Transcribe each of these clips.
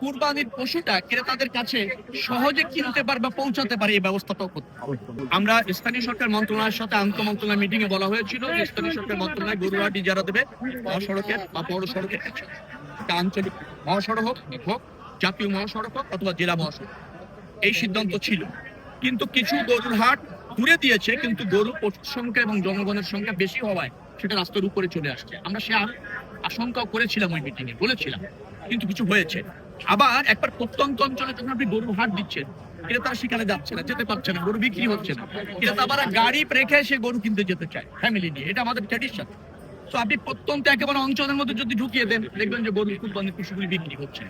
কুরবানির পশুটা ক্রেতাদের কাছে সহজে কিনতে পারে বা পৌঁছাতে পারে এই ব্যবস্থাটাও করতে হবে। আমরা স্থানীয় সরকার মন্ত্রণালয়ের সাথে আন্তঃ মন্ত্রণালয় মিটিং এ বলা হয়েছিল যে স্থানীয় সরকার মন্ত্রণালয় গরুহাট ইজারা দেবে মহাসড়কের বা পৌর সড়কের আঞ্চলিক মহাসড়ক হোক, জাতীয় মহাসড়ক হোক অথবা জেলা মহাসড়ক, এই সিদ্ধান্ত ছিল। কিন্তু কিছু গরুর হাট ঘুরে দিয়েছে, কিন্তু গরু পশুর সংখ্যা এবং জনগণের সংখ্যা বেশি হওয়ায় সেটা রাস্তার উপরে চলে আসছে। আমরা সে আশঙ্কাও করেছিলাম ওই মিটিং এ, বলেছিলাম, কিন্তু কিছু হয়েছে। আবার একবার প্রত্যন্ত অঞ্চলে যখন আপনি গরু হাট দিচ্ছেন, ক্রেতারা সেখানে যাচ্ছে না, যেতে পারছে না, গরু বিক্রি হচ্ছে না, ক্রেতা আবার গাড়ি রেখে সে গরু কিনতে যেতে চায় ফ্যামিলি নিয়ে। এটা আমাদের ট্র্যাডিশন। তো আপনি প্রত্যন্ত একেবারে অঞ্চলের মধ্যে যদি ঢুকিয়ে দেন, দেখবেন যে গরু কুরবানির পশুগুলি বিক্রি হচ্ছে।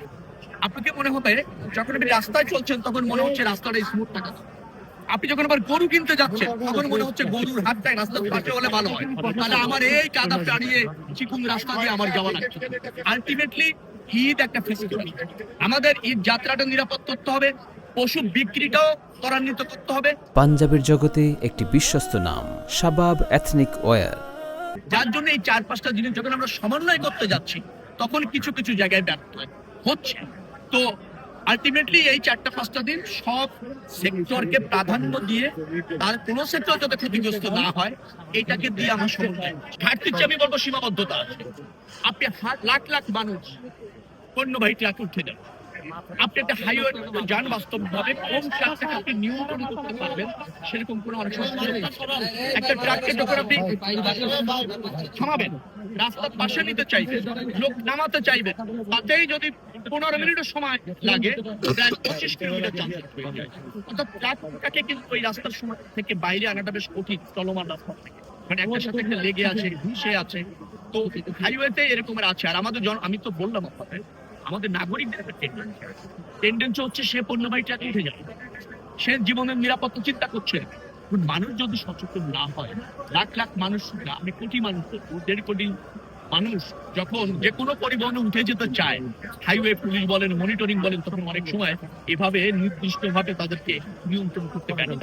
আপনাকে মনে হবে যখন আপনি রাস্তায় চলছেন তখন মনে হচ্ছে রাস্তাটা স্মুথ থাকা, আপনি যখন আবার গরু কিনতে যাচ্ছেন তখন মনে হচ্ছে গরুর হাতটাই রাস্তার পাশে হলে ভালো হয়, তাহলে আমার এই কাদা টাড়িয়ে চিকুন রাস্তা দিয়ে আমার যাওয়া লাগছে। আলটিমেটলি ঈদ একটা ফেস্টিভ্যাল, আমাদের ঈদ যাত্রাটা নিরাপদ করতে হবে, পশু বিক্রিটাও ত্বরান্বিত করতে হবে। পাঞ্জাবের জগতে একটি বিশ্বস্ত নাম শাবাব এথনিক ওয়্যার, যার জন্য এই 4-5টা জিনিস যখন আমরা সমন্বয় করতে যাচ্ছি তখন কিছু কিছু জায়গায় ব্যর্থ হচ্ছে। তো আলটিমেটলি এই 4-5টা দিন সব সেক্টরকে প্রাধান্য দিয়ে তার কোন সেক্টর যাতে ক্ষতিগ্রস্ত না হয় এইটাকে দিয়ে আমার সমন্বয়। ঘাটতির আমি বলবো সীমাবদ্ধতা আছে। আপনি লাখ লাখ মানুষ পণ্যবাহী ট্রাকে উঠে যান, আপনি একটা হাইওয়ে যান, বাস্তবভাবে কোন ট্রাকটাকে আপনি নিয়ন্ত্রণ করতে পারবেন সেরকম কোনো অনেক সময় একটা ট্রাককে যখন আপনি থামাবেন, রাস্তার পাশে নিতে চাইবেন, লোক নামাতে চাইবেন, তাতেই যদি 15 মিনিটের সময় লাগে, প্রায় 25 কিলোমিটার যান্ত্রিক হয়ে যায়। অর্থাৎ ট্রাকটাকে কিন্তু ওই রাস্তার সময় থেকে বাইরে আনাটা বেশ কঠিন, চলমান রাস্তা থেকে, মানে একটার সাথে একটা লেগে আছে, ঘুষে আছে। তো হাইওয়েতে এরকমের আছে। আর আমাদের আমি তো বললাম আপনাদের, আমাদের নাগরিকদের একটা টেন্ডেন্সি হচ্ছে সে পণ্যবাহী ট্রাকে উঠে যাবে, সে জীবনের নিরাপত্তা চিন্তা করছে। মানুষ যদি সচেতন না হয়, লাখ লাখ মানুষ না, আমি কোটি মানুষ, 1.5 কোটি মানুষ যখন যে কোনো পরিবহনে উঠে যেতে চায়, হাইওয়ে পুলিশ বলেন, মনিটরিং বলেন, তখন অনেক সময় এভাবে নির্দিষ্ট ভাবে তাদেরকে নিয়ন্ত্রণ করতে পারে।